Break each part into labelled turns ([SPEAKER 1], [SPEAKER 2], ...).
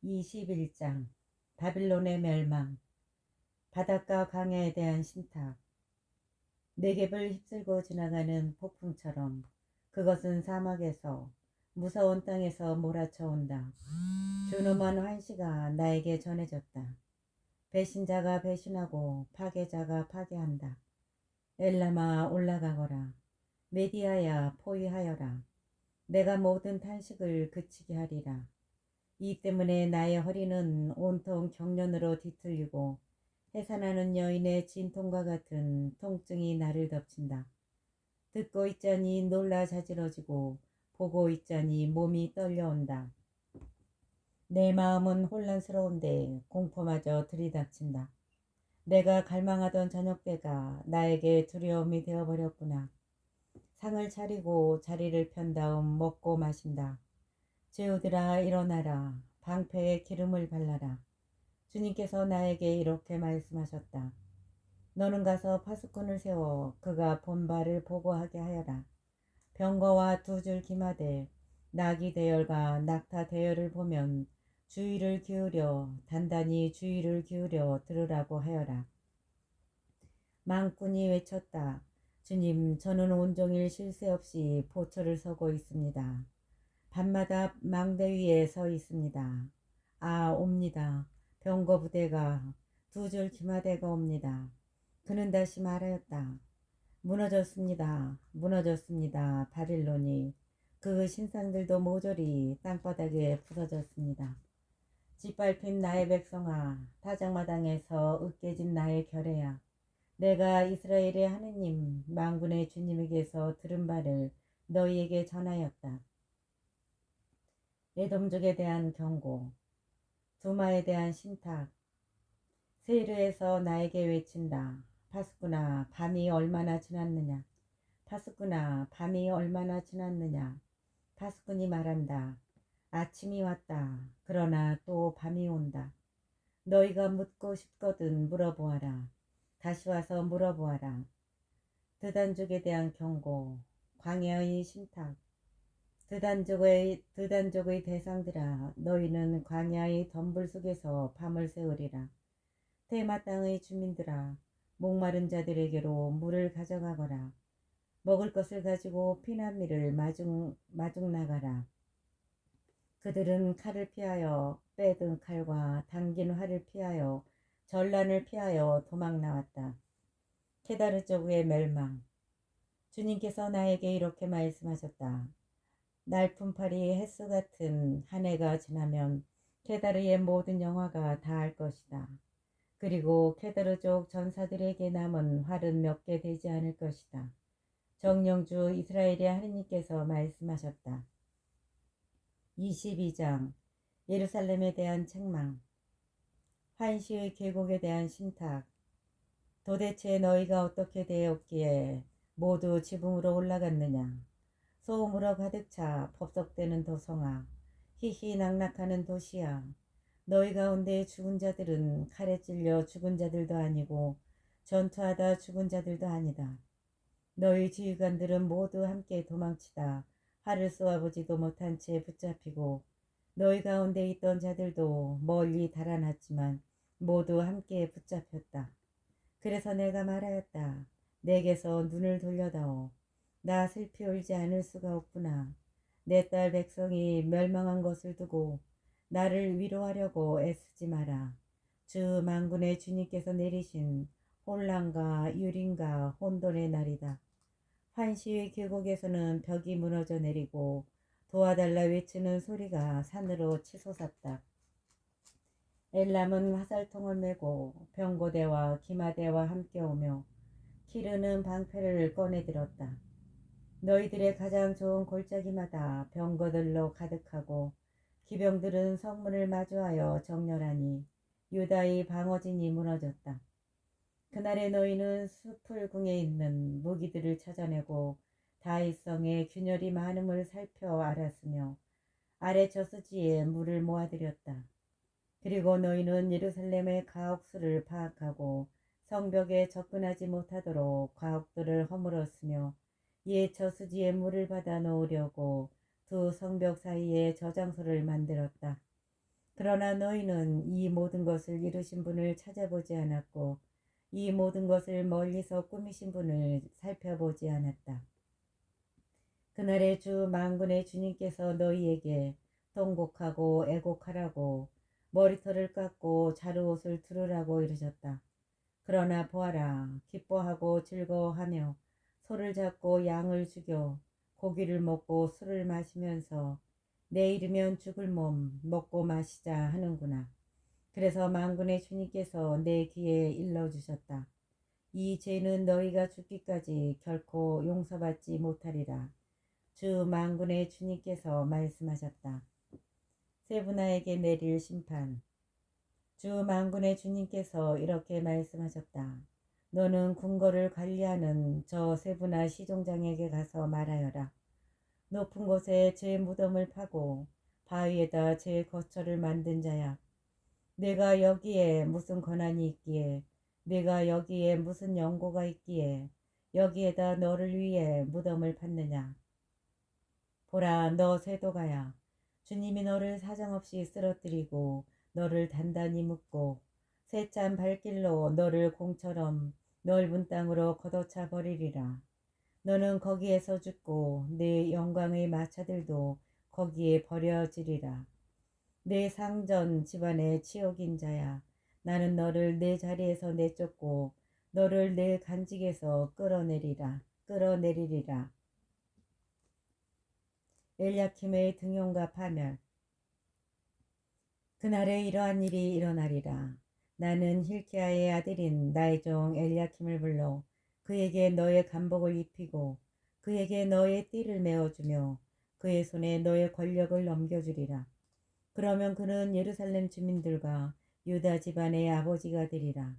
[SPEAKER 1] 21장 바빌론의 멸망. 바닷가 강야에 대한 신탁. 내geb을 휩쓸고 지나가는 폭풍처럼 그것은 사막에서 무서운 땅에서 몰아쳐온다. 준엄한 환시가 나에게 전해졌다. 배신자가 배신하고 파괴자가 파괴한다. 엘람아 올라가거라. 메디아야 포위하여라. 내가 모든 탄식을 그치게 하리라. 이 때문에 나의 허리는 온통 경련으로 뒤틀리고 해산하는 여인의 진통과 같은 통증이 나를 덮친다. 듣고 있자니 놀라 자지러지고 보고 있자니 몸이 떨려온다. 내 마음은 혼란스러운데 공포마저 들이닥친다. 내가 갈망하던 저녁때가 나에게 두려움이 되어버렸구나. 상을 차리고 자리를 편 다음 먹고 마신다. 제후들아 일어나라. 방패에 기름을 발라라. 주님께서 나에게 이렇게 말씀하셨다. 너는 가서 파수꾼을 세워 그가 본바를 보고하게 하여라. 병거와 두 줄 기마대, 나귀 대열과 낙타 대열을 보면 주의를 기울여 단단히 주의를 기울여 들으라고 하여라. 망군이 외쳤다. 주님, 저는 온종일 쉴 새 없이 포처를 서고 있습니다. 밤마다 망대 위에 서 있습니다. 아, 옵니다. 병거 부대가 두 줄 기마대가 옵니다. 그는 다시 말하였다. 무너졌습니다. 무너졌습니다. 바빌론이. 그 신상들도 모조리 땅바닥에 부서졌습니다. 짓밟힌 나의 백성아, 타작마당에서 으깨진 나의 결혜야. 내가 이스라엘의 하느님 만군의 주님에게서 들은 바를 너희에게 전하였다. 에돔족에 대한 경고, 두마에 대한 신탁. 세이르에서 나에게 외친다. 파수꾼아, 밤이 얼마나 지났느냐. 파수꾼아, 밤이 얼마나 지났느냐. 파수꾼이 말한다. 아침이 왔다. 그러나 또 밤이 온다. 너희가 묻고 싶거든 물어보아라. 다시 와서 물어보아라. 드단족에 대한 경고, 광야의 신탁. 드단족의 대상들아, 너희는 광야의 덤불 속에서 밤을 새우리라. 테마 땅의 주민들아, 목마른 자들에게로 물을 가져가거라. 먹을 것을 가지고 피난민을 마중 나가라. 그들은 칼을 피하여 빼든 칼과 당긴 활을 피하여 전란을 피하여 도망 나왔다. 케다르 쪽의 멸망. 주님께서 나에게 이렇게 말씀하셨다. 날품팔이 햇수 같은 한 해가 지나면 케다르의 모든 영화가 다할 것이다. 그리고 케다르족 전사들에게 남은 활은 몇 개 되지 않을 것이다. 정령주 이스라엘의 하느님께서 말씀하셨다. 22장 예루살렘에 대한 책망. 환시의 계곡에 대한 신탁. 도대체 너희가 어떻게 되었기에 모두 지붕으로 올라갔느냐. 소음으로 가득 차 법석대는 도성아, 희희낙낙하는 도시야. 너희 가운데 죽은 자들은 칼에 찔려 죽은 자들도 아니고 전투하다 죽은 자들도 아니다. 너희 지휘관들은 모두 함께 도망치다 활을 쏘아보지도 못한 채 붙잡히고 너희 가운데 있던 자들도 멀리 달아났지만 모두 함께 붙잡혔다. 그래서 내가 말하였다. 내게서 눈을 돌려다오. 나 슬피 울지 않을 수가 없구나. 내 딸 백성이 멸망한 것을 두고 나를 위로하려고 애쓰지 마라. 주 만군의 주님께서 내리신 혼란과 유린과 혼돈의 날이다. 환시의 계곡에서는 벽이 무너져 내리고 도와달라 외치는 소리가 산으로 치솟았다. 엘람은 화살통을 메고 병고대와 기마대와 함께 오며 키르는 방패를 꺼내들었다. 너희들의 가장 좋은 골짜기마다 병거들로 가득하고 기병들은 성문을 마주하여 정렬하니 유다의 방어진이 무너졌다. 그날에 너희는 수풀궁에 있는 무기들을 찾아내고 다윗성의 균열이 많음을 살펴 알았으며 아래 저수지에 물을 모아들였다. 그리고 너희는 예루살렘의 가옥수를 파악하고 성벽에 접근하지 못하도록 가옥들을 허물었으며 옛 저수지에 물을 받아 놓으려고 두 성벽 사이에 저장소를 만들었다. 그러나 너희는 이 모든 것을 이루신 분을 찾아보지 않았고 이 모든 것을 멀리서 꾸미신 분을 살펴보지 않았다. 그날의 주 만군의 주님께서 너희에게 통곡하고 애곡하라고 머리털을 깎고 자루옷을 두르라고 이르셨다. 그러나 보아라, 기뻐하고 즐거워하며 소를 잡고 양을 죽여 고기를 먹고 술을 마시면서 내일이면 죽을 몸 먹고 마시자 하는구나. 그래서 만군의 주님께서 내 귀에 일러주셨다. 이 죄는 너희가 죽기까지 결코 용서받지 못하리라. 주 만군의 주님께서 말씀하셨다. 세분화에게 내릴 심판. 주 만군의 주님께서 이렇게 말씀하셨다. 너는 궁궐을 관리하는 저 세분화 시종장에게 가서 말하여라. 높은 곳에 제 무덤을 파고 바위에다 제 거처를 만든 자야. 내가 여기에 무슨 권한이 있기에, 내가 여기에 무슨 연고가 있기에 여기에다 너를 위해 무덤을 팠느냐. 보라, 너 쇠도가야. 주님이 너를 사정없이 쓰러뜨리고 너를 단단히 묶고 새찬 발길로 너를 공처럼 넓은 땅으로 걷어차 버리리라. 너는 거기에서 죽고 내 영광의 마차들도 거기에 버려지리라. 내 상전 집안의 치욕인 자야. 나는 너를 내 자리에서 내쫓고 너를 내 간직에서 끌어내리리라. 엘야킴의 등용과 파멸. 그날에 이러한 일이 일어나리라. 나는 힐키야의 아들인 나의 종 엘야킴을 불러 그에게 너의 간복을 입히고 그에게 너의 띠를 메어주며 그의 손에 너의 권력을 넘겨주리라. 그러면 그는 예루살렘 주민들과 유다 집안의 아버지가 되리라.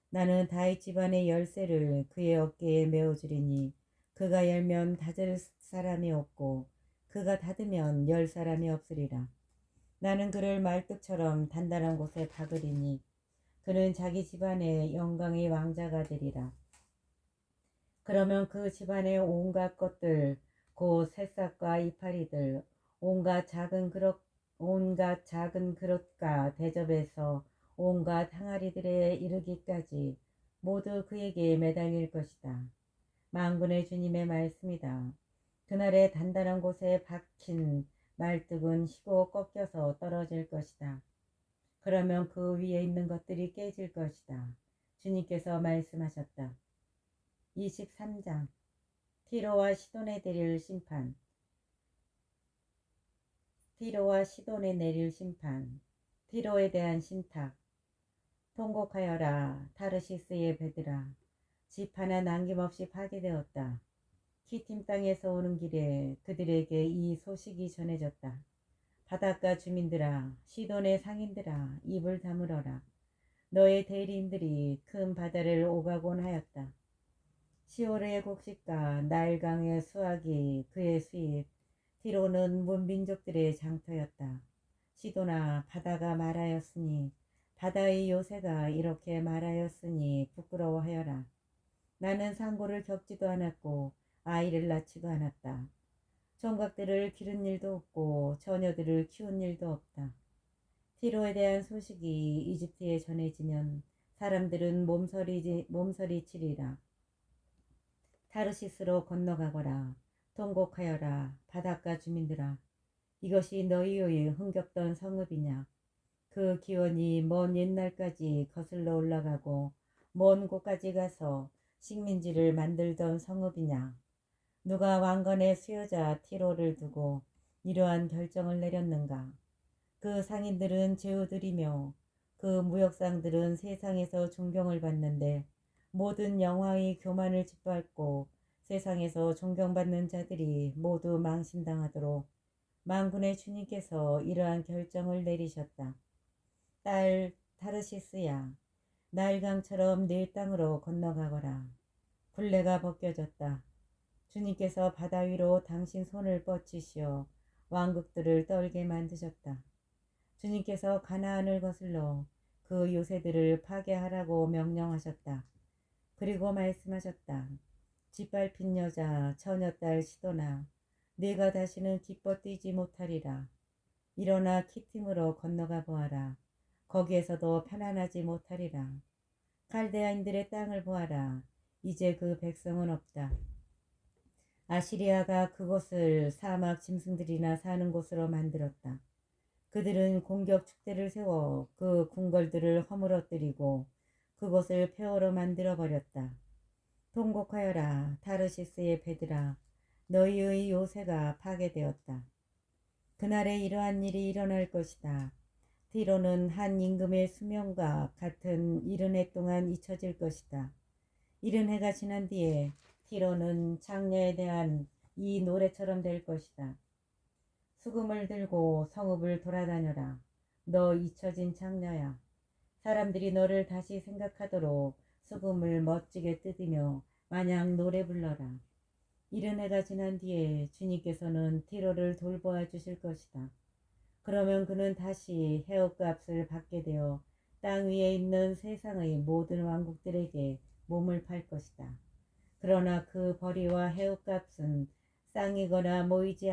[SPEAKER 1] 나는 다윗 집안의 열쇠를 그의 어깨에 메어주리니 그가 열면 닫을 사람이 없고 그가 닫으면 열 사람이 없으리라. 나는 그를 말뚝처럼 단단한 곳에 박으리니 그는 자기 집안의 영광의 왕자가 되리라. 그러면 그 집안의 온갖 것들 곧 새싹과 이파리들 온갖 작은 그릇과 대접에서 온갖 항아리들에 이르기까지 모두 그에게 매달릴 것이다. 만군의 주님의 말씀이다. 그날에 단단한 곳에 박힌 말뚝은 희고 꺾여서 떨어질 것이다. 그러면 그 위에 있는 것들이 깨질 것이다. 주님께서 말씀하셨다. 23장 티로와 시돈에 내릴 심판. 티로와 시돈에 내릴 심판. 티로에 대한 신탁. 통곡하여라 타르시스의 배들아. 집 하나 남김없이 파괴되었다. 키팀 땅에서 오는 길에 그들에게 이 소식이 전해졌다. 바닷가 주민들아, 시돈의 상인들아, 입을 다물어라. 너의 대리인들이 큰 바다를 오가곤 하였다. 시오르의 곡식과 나일강의 수확이 그의 수입, 티로는 문민족들의 장터였다. 시도나 바다가 말하였으니, 바다의 요새가 이렇게 말하였으니 부끄러워하여라. 나는 상고를 겪지도 않았고 아이를 낳지도 않았다. 총각들을 기른 일도 없고 처녀들을 키운 일도 없다. 티로에 대한 소식이 이집트에 전해지면 사람들은 몸서리치리라. 타르시스로 건너가거라. 통곡하여라 바닷가 주민들아. 이것이 너희의 흥겹던 성읍이냐. 그 기원이 먼 옛날까지 거슬러 올라가고 먼 곳까지 가서 식민지를 만들던 성읍이냐. 누가 왕건의 수요자 티로를 두고 이러한 결정을 내렸는가. 그 상인들은 제후들이며 그 무역상들은 세상에서 존경을 받는데 모든 영화의 교만을 짓밟고 세상에서 존경받는 자들이 모두 망신당하도록 만군의 주님께서 이러한 결정을 내리셨다. 딸 타르시스야, 나일강처럼 내 땅으로 건너가거라. 굴레가 벗겨졌다. 주님께서 바다 위로 당신 손을 뻗치시어 왕국들을 떨게 만드셨다. 주님께서 가나안을 거슬러 그 요새들을 파괴하라고 명령하셨다. 그리고 말씀하셨다. 짓밟힌 여자 처녀딸 시도나 네가 다시는 기뻐 뛰지 못하리라. 일어나 키팀으로 건너가 보아라. 거기에서도 편안하지 못하리라. 갈대아인들의 땅을 보아라. 이제 그 백성은 없다. 아시리아가 그곳을 사막 짐승들이나 사는 곳으로 만들었다. 그들은 공격 축대를 세워 그 궁궐들을 허물어뜨리고 그곳을 폐허로 만들어버렸다. 통곡하여라 타르시스의 배들아, 너희의 요새가 파괴되었다. 그날에 이러한 일이 일어날 것이다. 티로는 한 임금의 수명과 같은 70해 동안 잊혀질 것이다. 70해가 지난 뒤에 티로는 장녀에 대한 이 노래처럼 될 것이다. 수금을 들고 성읍을 돌아다녀라. 너 잊혀진 장녀야. 사람들이 너를 다시 생각하도록 수금을 멋지게 뜯으며 마냥 노래 불러라. 70해가 지난 뒤에 주님께서는 티로를 돌보아 주실 것이다. 그러면 그는 다시 해옥값을 받게 되어 땅 위에 있는 세상의 모든 왕국들에게 몸을 팔 것이다. 그러나 그 벌이와 해옥값은 쌓이거나 모이지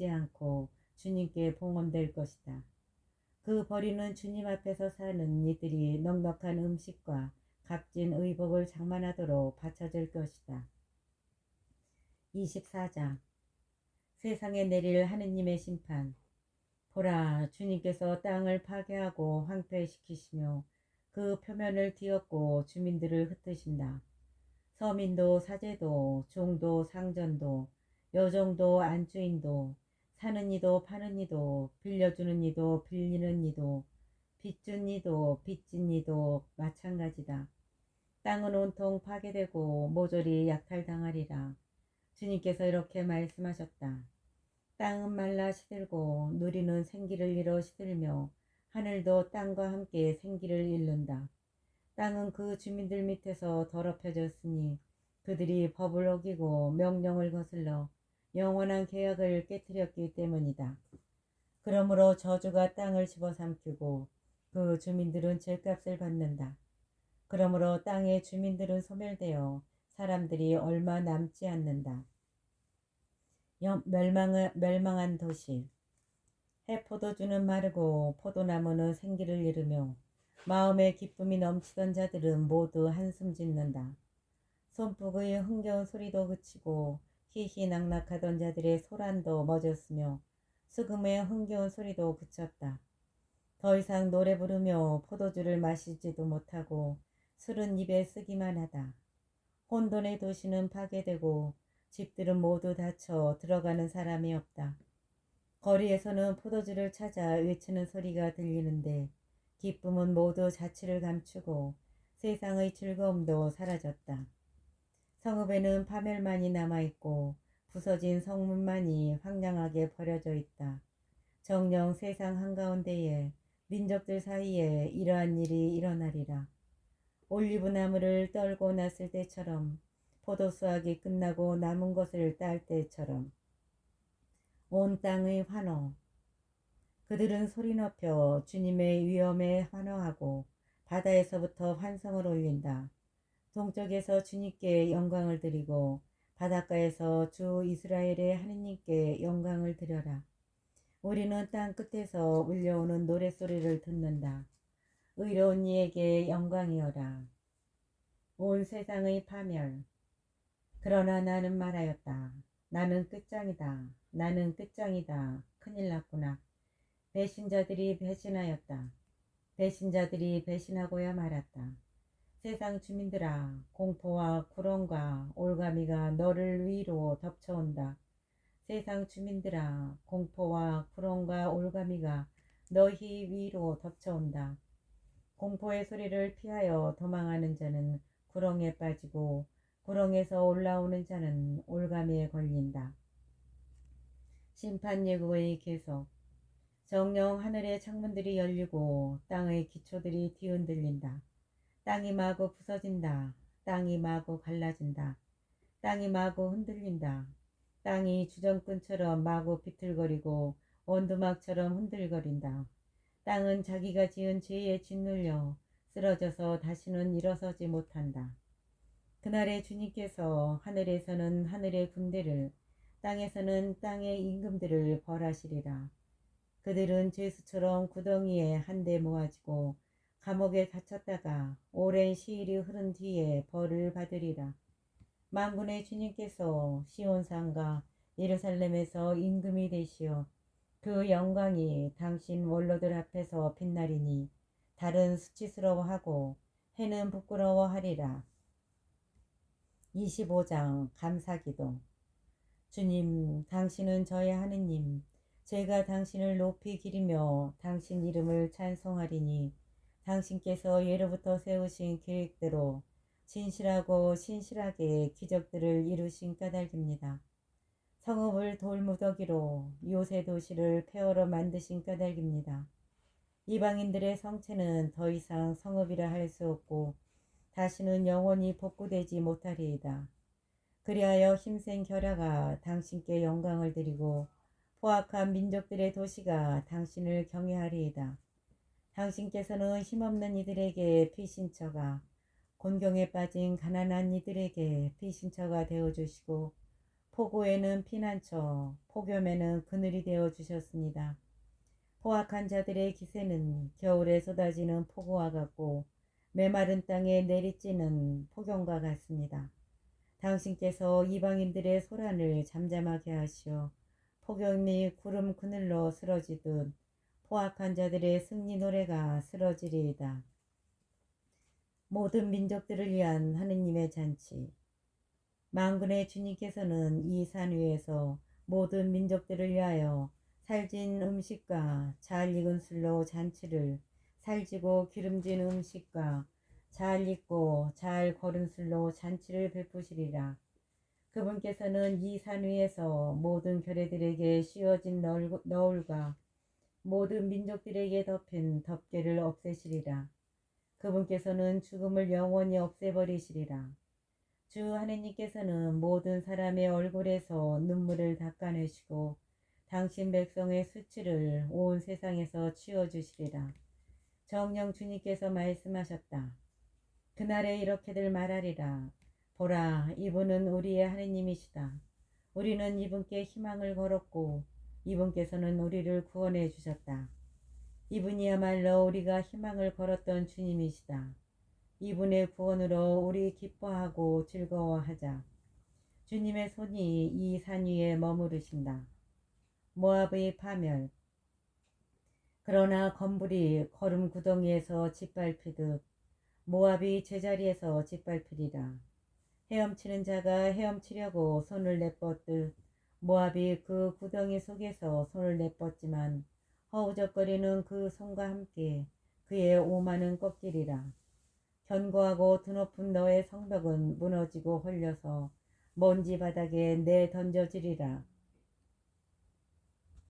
[SPEAKER 1] 않고 주님께 봉헌될 것이다. 그 벌이는 주님 앞에서 사는 이들이 넉넉한 음식과 값진 의복을 장만하도록 바쳐질 것이다. 24장 세상에 내릴 하느님의 심판. 보라, 주님께서 땅을 파괴하고 황폐시키시며 그 표면을 뒤엎고 주민들을 흩으신다. 서민도 사제도 종도 상전도 여종도 안주인도 사는 이도 파는 이도 빌려주는 이도 빌리는 이도 빚준 이도 빚진 이도 마찬가지다. 땅은 온통 파괴되고 모조리 약탈당하리라. 주님께서 이렇게 말씀하셨다. 땅은 말라 시들고 누리는 생기를 잃어 시들며 하늘도 땅과 함께 생기를 잃는다. 땅은 그 주민들 밑에서 더럽혀졌으니 그들이 법을 어기고 명령을 거슬러 영원한 계약을 깨뜨렸기 때문이다. 그러므로 저주가 땅을 집어삼키고 그 주민들은 죄값을 받는다. 그러므로 땅의 주민들은 소멸되어 사람들이 얼마 남지 않는다. 멸망한 도시. 해포도주는 마르고 포도나무는 생기를 잃으며 마음에 기쁨이 넘치던 자들은 모두 한숨 짓는다. 손뼉의 흥겨운 소리도 그치고 희희낙낙하던 자들의 소란도 멎었으며 수금의 흥겨운 소리도 그쳤다. 더 이상 노래 부르며 포도주를 마시지도 못하고 술은 입에 쓰기만 하다. 혼돈의 도시는 파괴되고 집들은 모두 닫혀 들어가는 사람이 없다. 거리에서는 포도주를 찾아 외치는 소리가 들리는데 기쁨은 모두 자취를 감추고 세상의 즐거움도 사라졌다. 성읍에는 파멸만이 남아있고 부서진 성문만이 황량하게 버려져 있다. 정녕 세상 한가운데에 민족들 사이에 이러한 일이 일어나리라. 올리브나무를 떨고 났을 때처럼 포도수확이 끝나고 남은 것을 딸 때처럼 온 땅의 환호. 그들은 소리 높여 주님의 위엄에 환호하고 바다에서부터 환성을 올린다. 동쪽에서 주님께 영광을 드리고 바닷가에서 주 이스라엘의 하느님께 영광을 드려라. 우리는 땅 끝에서 울려오는 노랫소리를 듣는다. 의로운 이에게 영광이여라. 온 세상의 파멸. 그러나 나는 말하였다. 나는 끝장이다. 나는 끝장이다. 큰일 났구나. 배신자들이 배신하였다. 배신자들이 배신하고야 말았다. 세상 주민들아, 공포와 불엄과 올가미가 너를 위로 덮쳐온다. 세상 주민들아, 공포와 불엄과 올가미가 너희 위로 덮쳐온다. 공포의 소리를 피하여 도망하는 자는 구렁에 빠지고 구렁에서 올라오는 자는 올가미에 걸린다. 심판 예고의 계속. 정녕 하늘의 창문들이 열리고 땅의 기초들이 뒤흔들린다. 땅이 마구 부서진다. 땅이 마구 갈라진다. 땅이 마구 흔들린다. 땅이 주정꾼처럼 마구 비틀거리고 원두막처럼 흔들거린다. 땅은 자기가 지은 죄에 짓눌려 쓰러져서 다시는 일어서지 못한다. 그날에 주님께서 하늘에서는 하늘의 군대를 땅에서는 땅의 임금들을 벌하시리라. 그들은 죄수처럼 구덩이에 한데 모아지고 감옥에 갇혔다가 오랜 시일이 흐른 뒤에 벌을 받으리라. 만군의 주님께서 시온산과 예루살렘에서 임금이 되시어 그 영광이 당신 원로들 앞에서 빛나리니 달은 수치스러워하고 해는 부끄러워하리라. 25장 감사기도. 주님, 당신은 저의 하느님, 제가 당신을 높이 기리며 당신 이름을 찬송하리니 당신께서 예로부터 세우신 계획대로 진실하고 신실하게 기적들을 이루신 까닭입니다. 성읍을 돌무더기로 요새 도시를 폐허로 만드신 까닭입니다. 이방인들의 성체는 더 이상 성읍이라 할 수 없고 다시는 영원히 복구되지 못하리이다. 그리하여 힘센 결하가 당신께 영광을 드리고 포악한 민족들의 도시가 당신을 경외하리이다. 당신께서는 힘없는 이들에게 피신처가 곤경에 빠진 가난한 이들에게 피신처가 되어주시고 폭우에는 피난처, 폭염에는 그늘이 되어주셨습니다. 포악한 자들의 기세는 겨울에 쏟아지는 폭우와 같고 메마른 땅에 내리쬐는 폭염과 같습니다. 당신께서 이방인들의 소란을 잠잠하게 하시어 폭염이 구름 그늘로 쓰러지듯 포악한 자들의 승리 노래가 쓰러지리이다. 모든 민족들을 위한 하느님의 잔치. 만군의 주님께서는 이 산 위에서 모든 민족들을 위하여 살진 음식과 잘 익은 술로 잔치를, 살지고 기름진 음식과 잘 익고 잘 거른 술로 잔치를 베푸시리라. 그분께서는 이 산 위에서 모든 결례들에게 씌워진 너울과 모든 민족들에게 덮인 덮개를 없애시리라. 그분께서는 죽음을 영원히 없애버리시리라. 주 하느님께서는 모든 사람의 얼굴에서 눈물을 닦아내시고 당신 백성의 수치를 온 세상에서 치워주시리라. 정녕 주님께서 말씀하셨다. 그날에 이렇게들 말하리라. 보라, 이분은 우리의 하느님이시다. 우리는 이분께 희망을 걸었고 이분께서는 우리를 구원해 주셨다. 이분이야말로 우리가 희망을 걸었던 주님이시다. 이분의 구원으로 우리 기뻐하고 즐거워하자. 주님의 손이 이 산 위에 머무르신다. 모압의 파멸. 그러나 건불이 거름 구덩이에서 짓밟히듯 모압이 제자리에서 짓밟히리라. 헤엄치는 자가 헤엄치려고 손을 내뻗듯 모압이 그 구덩이 속에서 손을 내뻗지만 허우적거리는 그 손과 함께 그의 오만은 꺾이리라. 견고하고 드높은 너의 성벽은 무너지고 헐려서 먼지 바닥에 내던져지리라.